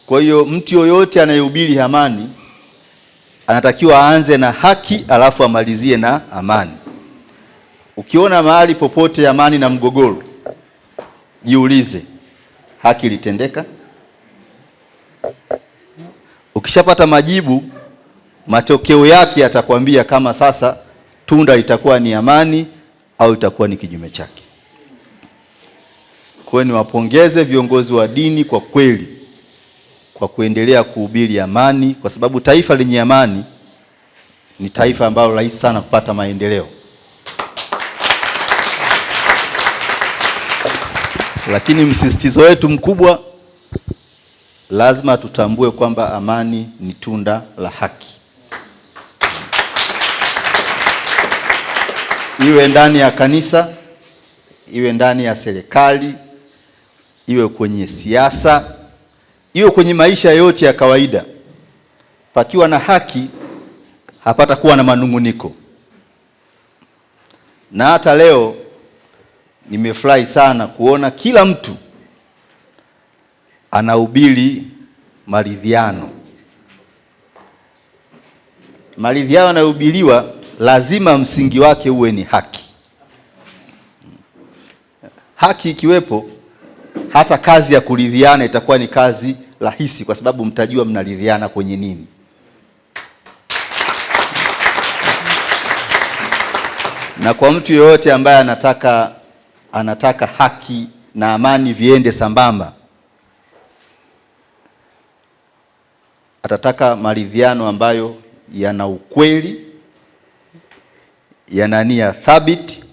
Kwa hiyo mtu yoyote anayehubiri amani anatakiwa aanze na haki alafu amalizie na amani. Ukiona mahali popote amani na mgogoro, jiulize, haki ilitendeka? Ukishapata majibu, matokeo yake yatakwambia kama sasa tunda litakuwa ni amani au itakuwa ni kinyume chake. Kwa hiyo niwapongeze viongozi wa dini kwa kweli kwa kuendelea kuhubiri amani, kwa sababu taifa lenye amani ni taifa ambalo rahisi sana kupata maendeleo. Lakini msisitizo wetu mkubwa, lazima tutambue kwamba amani ni tunda la haki. Iwe ndani ya kanisa, iwe ndani ya serikali, iwe kwenye siasa, iwe kwenye maisha yote ya kawaida. Pakiwa na haki, hapata kuwa na manunguniko. Na hata leo nimefurahi sana kuona kila mtu anahubiri maridhiano. Maridhiano yanayohubiriwa lazima msingi wake uwe ni haki. Haki ikiwepo, hata kazi ya kuridhiana itakuwa ni kazi rahisi, kwa sababu mtajua mnaridhiana kwenye nini. Na kwa mtu yeyote ambaye anataka haki na amani viende sambamba, atataka maridhiano ambayo yana ukweli, yana nia thabiti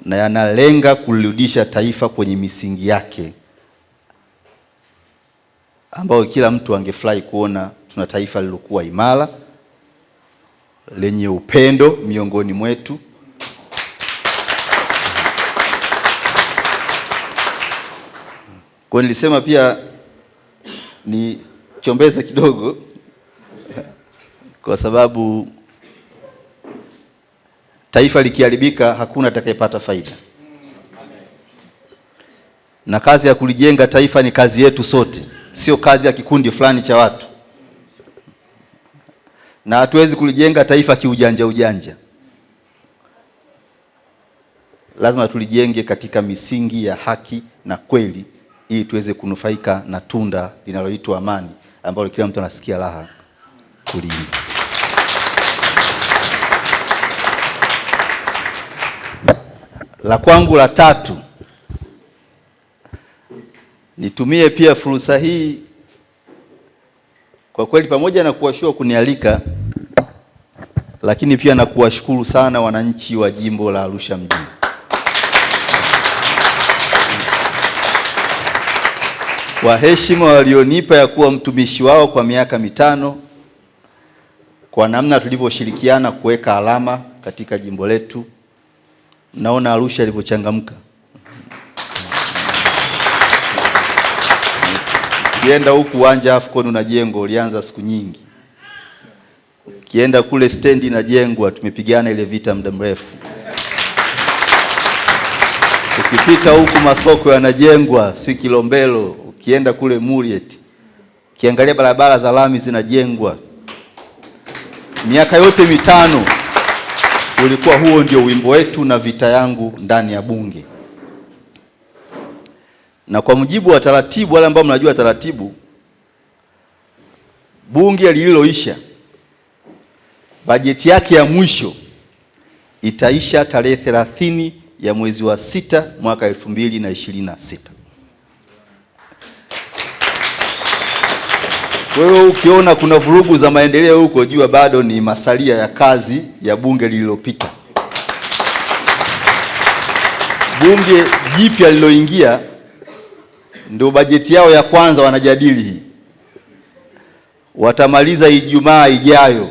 na yanalenga kulirudisha taifa kwenye misingi yake, ambayo kila mtu angefurahi kuona tuna taifa lilokuwa imara, lenye upendo miongoni mwetu. Kwa nilisema pia ni chombeze kidogo kwa sababu taifa likiharibika hakuna atakayepata faida. Na kazi ya kulijenga taifa ni kazi yetu sote, sio kazi ya kikundi fulani cha watu. Na hatuwezi kulijenga taifa kiujanja ujanja. Lazima tulijenge katika misingi ya haki na kweli, ili tuweze kunufaika na tunda linaloitwa amani, ambalo kila mtu anasikia raha kulila. La kwangu la tatu, nitumie pia fursa hii kwa kweli, pamoja na kuwashukuru kunialika, lakini pia na kuwashukuru sana wananchi wa jimbo la Arusha mjini. Kwa heshima walionipa ya kuwa mtumishi wao kwa miaka 5, kwa namna tulivyoshirikiana kuweka alama katika jimbo letu, naona Arusha ilipochangamka. Kienda huku uwanja AFCON unajengwa, ulianza siku nyingi. Kienda kule stendi inajengwa, tumepigana ile vita muda mrefu. Ukipita huku masoko yanajengwa, si Kilombero, ukienda kule Murieti, ukiangalia barabara za lami zinajengwa. Miaka yote 5 ulikuwa huo ndio wimbo wetu na vita yangu ndani ya bunge. Na kwa mujibu wa taratibu, wale ambao mnajua taratibu, bunge lililoisha bajeti yake ya mwisho itaisha tarehe 30 ya mwezi wa 6 mwaka 2026. Wewe ukiona kuna vurugu za maendeleo huko, jua bado ni masalia ya kazi ya bunge lililopita. Bunge jipya liloingia ndio bajeti yao ya kwanza wanajadili hii. Watamaliza Ijumaa ijayo.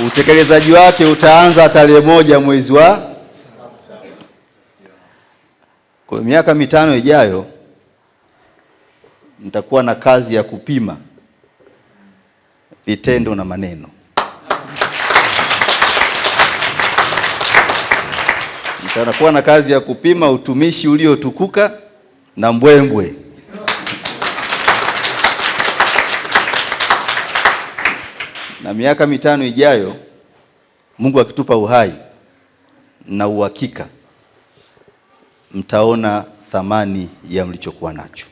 Utekelezaji wake utaanza tarehe 1 mwezi wa. Kwa miaka 5 ijayo nitakuwa na kazi ya kupima vitendo na maneno. Nitakuwa na kazi ya kupima utumishi uliotukuka na mbwembwe. na miaka 5 ijayo, Mungu akitupa uhai na uhakika, mtaona thamani ya mlichokuwa nacho.